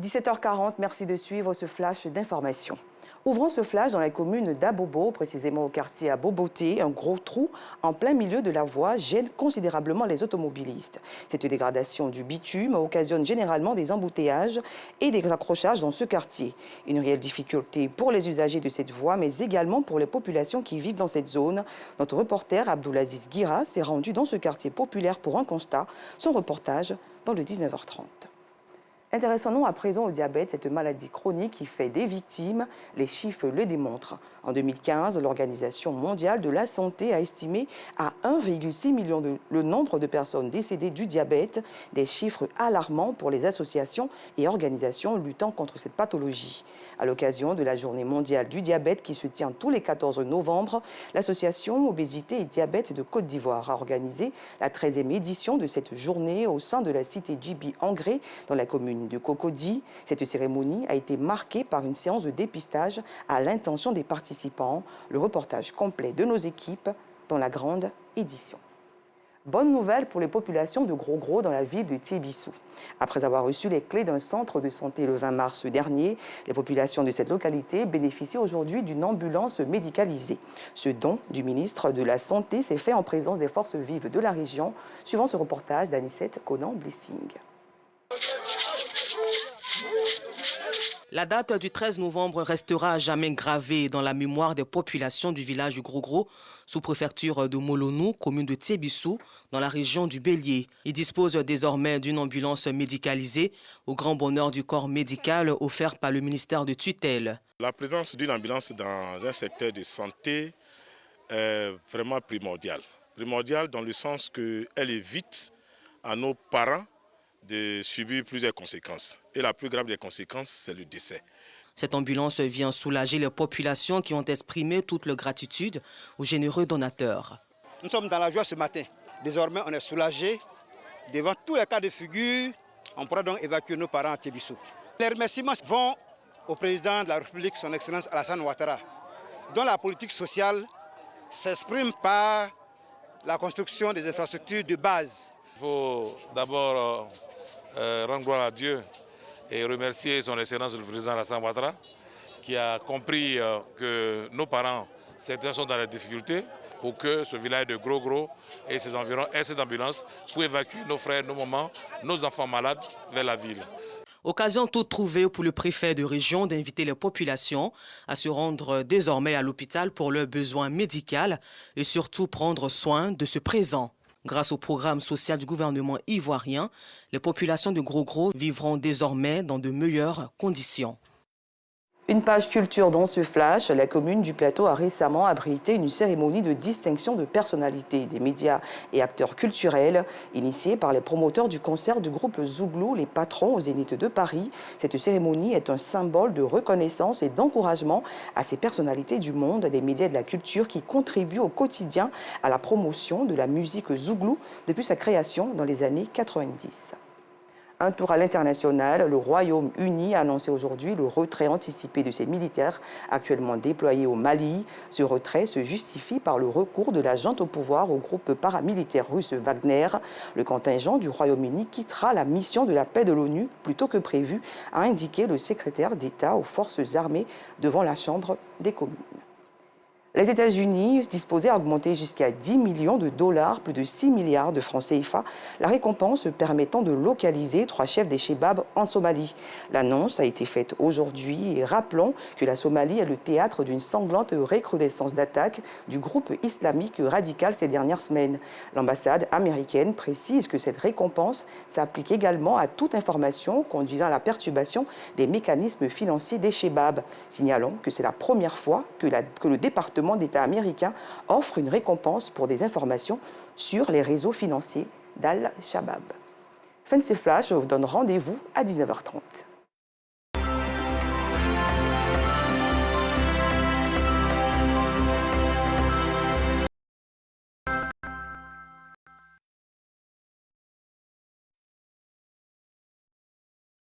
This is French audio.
17h40, merci de suivre ce flash d'information. Ouvrons ce flash dans la commune d'Abobo, précisément au quartier à Boboté. Un gros trou en plein milieu de la voie gêne considérablement les automobilistes. Cette dégradation du bitume occasionne généralement des embouteillages et des accrochages dans ce quartier. Une réelle difficulté pour les usagers de cette voie, mais également pour les populations qui vivent dans cette zone. Notre reporter Abdoulaziz Guira s'est rendu dans ce quartier populaire pour un constat. Son reportage dans le 19h30. Intéressons-nous à présent au diabète, cette maladie chronique qui fait des victimes. Les chiffres le démontrent. En 2015, l'Organisation mondiale de la santé a estimé à 1,6 million le nombre de personnes décédées du diabète, des chiffres alarmants pour les associations et organisations luttant contre cette pathologie. À l'occasion de la Journée mondiale du diabète qui se tient tous les 14 novembre, l'association Obésité et Diabète de Côte d'Ivoire a organisé la 13e édition de cette journée au sein de la cité Djibi Angré dans la commune de Cocody. Cette cérémonie a été marquée par une séance de dépistage à l'intention des participants. Le reportage complet de nos équipes dans la grande édition. Bonne nouvelle pour les populations de Gros-Gros dans la ville de Tiébissou. Après avoir reçu les clés d'un centre de santé le 20 mars dernier, les populations de cette localité bénéficient aujourd'hui d'une ambulance médicalisée. Ce don du ministre de la Santé s'est fait en présence des forces vives de la région, suivant ce reportage d'Anicette Conan-Blessing. La date du 13 novembre restera à jamais gravée dans la mémoire des populations du village du Gros-Gros, sous-préfecture de Molonou, commune de Tiébissou, dans la région du Bélier. Ils disposent désormais d'une ambulance médicalisée, au grand bonheur du corps médical offert par le ministère de tutelle. La présence d'une ambulance dans un secteur de santé est vraiment primordiale. Primordiale dans le sens qu'elle évite à nos parents de subir plusieurs conséquences. Et la plus grave des conséquences, c'est le décès. Cette ambulance vient soulager les populations qui ont exprimé toute leur gratitude aux généreux donateurs. Nous sommes dans la joie ce matin. Désormais, on est soulagés. Devant tous les cas de figure, on pourra donc évacuer nos parents à Tiébissou. Les remerciements vont au président de la République, son Excellence Alassane Ouattara, dont la politique sociale s'exprime par la construction des infrastructures de base. Il faut d'abord rendre gloire à Dieu et remercier son Excellence le président Alassane Ouattara qui a compris que nos parents, certains sont dans la difficulté pour que ce village de Gros-Gros et ses environs ait cette ambulance pour évacuer nos frères, nos mamans, nos enfants malades vers la ville. Occasion toute trouvée pour le préfet de région d'inviter les populations à se rendre désormais à l'hôpital pour leurs besoins médicaux et surtout prendre soin de ce présent. Grâce au programme social du gouvernement ivoirien, les populations de Gros-Gros vivront désormais dans de meilleures conditions. Une page culture dans ce flash, la commune du Plateau a récemment abrité une cérémonie de distinction de personnalités des médias et acteurs culturels, initiée par les promoteurs du concert du groupe Zouglou, les patrons au Zénith de Paris. Cette cérémonie est un symbole de reconnaissance et d'encouragement à ces personnalités du monde, des médias et de la culture qui contribuent au quotidien à la promotion de la musique Zouglou depuis sa création dans les années 90. Un tour à l'international, le Royaume-Uni a annoncé aujourd'hui le retrait anticipé de ses militaires actuellement déployés au Mali. Ce retrait se justifie par le recours de la junte au pouvoir au groupe paramilitaire russe Wagner. Le contingent du Royaume-Uni quittera la mission de la paix de l'ONU plus tôt que prévu, a indiqué le secrétaire d'État aux forces armées devant la Chambre des communes. Les États-Unis disposaient à augmenter jusqu'à 10 millions de dollars, plus de 6 milliards de francs CFA, la récompense permettant de localiser 3 chefs des Chebab en Somalie. L'annonce a été faite aujourd'hui et rappelons que la Somalie est le théâtre d'une sanglante recrudescence d'attaques du groupe islamique radical ces dernières semaines. L'ambassade américaine précise que cette récompense s'applique également à toute information conduisant à la perturbation des mécanismes financiers des Chebab. Signalons que c'est la première fois que le département d'État américain offre une récompense pour des informations sur les réseaux financiers d'Al-Shabaab. Fin de ce flash, je vous donne rendez-vous à 19h30.